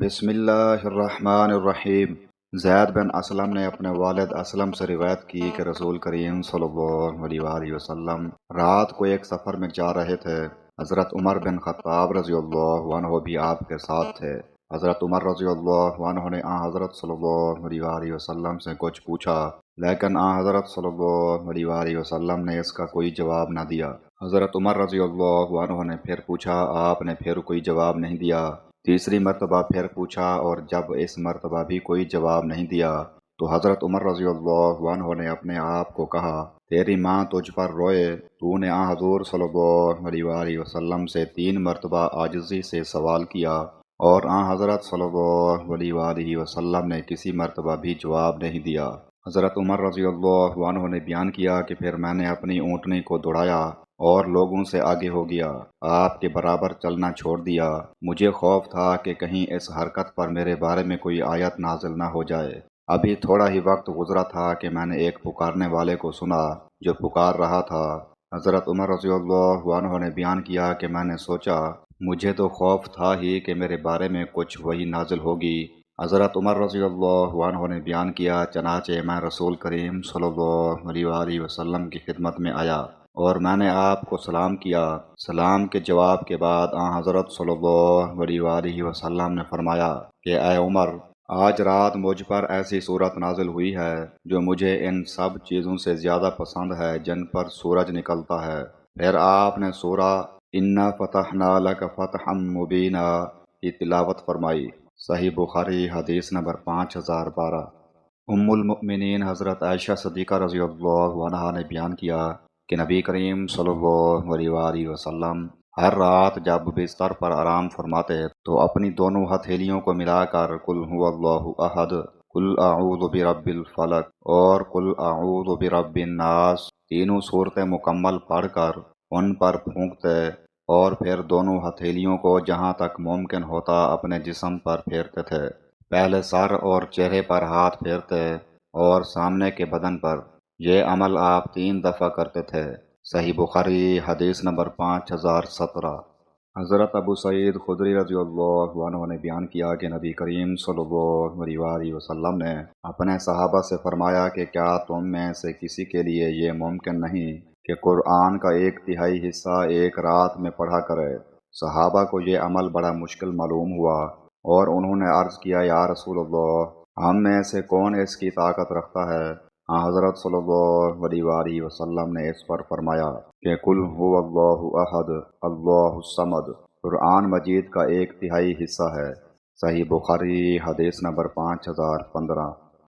بسم اللہ الرحمن الرحیم۔ زید بن اسلم نے اپنے والد اسلم سے روایت کی کہ رسول کریم صلی اللہ علیہ وآلہ وسلم رات کو ایک سفر میں جا رہے تھے۔ حضرت عمر بن خطاب رضی اللہ عنہ بھی آپ کے ساتھ تھے۔ حضرت عمر رضی اللہ عنہ نے حضرت صلی اللہ علیہ وآلہ وسلم سے کچھ پوچھا، لیکن حضرت صلی اللہ علیہ وآلہ وسلم نے اس کا کوئی جواب نہ دیا۔ حضرت عمر رضی اللہ عنہ نے پھر پوچھا، آپ نے پھر کوئی جواب نہیں دیا۔ تیسری مرتبہ پھر پوچھا، اور جب اس مرتبہ بھی کوئی جواب نہیں دیا تو حضرت عمر رضی اللہ عنہ نے اپنے آپ کو کہا، تیری ماں تجھ پر روئے، تو نے حضور صلی اللہ علیہ وآلہ وسلم سے 3 مرتبہ عاجزی سے سوال کیا، اور حضرت صلی اللہ علیہ وآلہ وسلم نے کسی مرتبہ بھی جواب نہیں دیا۔ حضرت عمر رضی اللہ عنہ نے بیان کیا کہ پھر میں نے اپنی اونٹنی کو دوڑایا اور لوگوں سے آگے ہو گیا، آپ کے برابر چلنا چھوڑ دیا۔ مجھے خوف تھا کہ کہیں اس حرکت پر میرے بارے میں کوئی آیت نازل نہ ہو جائے۔ ابھی تھوڑا ہی وقت گزرا تھا کہ میں نے ایک پکارنے والے کو سنا جو پکار رہا تھا۔ حضرت عمر رضی اللہ عنہ نے بیان کیا کہ میں نے سوچا، مجھے تو خوف تھا ہی کہ میرے بارے میں کچھ وحی نازل ہوگی۔ حضرت عمر رضی اللہ عنہ نے بیان کیا، چنانچہ میں رسول کریم صلی اللہ علیہ وآلہ وسلم کی خدمت میں آیا اور میں نے آپ کو سلام کیا۔ سلام کے جواب کے بعد حضرت صلی اللہ علیہ وآلہ وسلم نے فرمایا کہ اے عمر، آج رات مجھ پر ایسی صورت نازل ہوئی ہے جو مجھے ان سب چیزوں سے زیادہ پسند ہے جن پر سورج نکلتا ہے۔ پھر آپ نے سورہ اِنَّا فَتَحْنَا لَكَ فَتْحًا مُبِينًا کی تلاوت فرمائی۔ صحیح بخاری حدیث نمبر 5012۔ ام المؤمنین حضرت عائشہ صدیقہ رضی اللہ عنہا نے بیان کیا کہ نبی کریم صلی اللہ علیہ وآلہ وسلم ہر رات جب بستر پر آرام فرماتے تو اپنی دونوں ہتھیلیوں کو ملا کر قل هو اللہ احد، قل اعوذ برب الفلق اور قل اعوذ برب الناس تینوں صورتیں مکمل پڑھ کر ان پر پھونکتے اور پھر دونوں ہتھیلیوں کو جہاں تک ممکن ہوتا اپنے جسم پر پھیرتے تھے۔ پہلے سر اور چہرے پر ہاتھ پھیرتے اور سامنے کے بدن پر۔ یہ عمل آپ 3 دفعہ کرتے تھے۔ صحیح بخاری حدیث نمبر 5017۔ حضرت ابو سعید خدری رضی اللہ عنہ نے بیان کیا کہ نبی کریم صلی اللہ علیہ وآلہ وسلم نے اپنے صحابہ سے فرمایا کہ کیا تم میں سے کسی کے لیے یہ ممکن نہیں کہ قرآن کا 1/3 حصہ ایک رات میں پڑھا کرے؟ صحابہ کو یہ عمل بڑا مشکل معلوم ہوا اور انہوں نے عرض کیا، یا رسول اللہ، ہم میں سے کون اس کی طاقت رکھتا ہے؟ حضرت صلی اللہ علیہ وآلہ وسلم نے اس پر فرمایا کہ قل هو اللہ احد اللہ الصمد قرآن مجید کا 1/3 حصہ ہے۔ صحیح بخاری حدیث نمبر 5015۔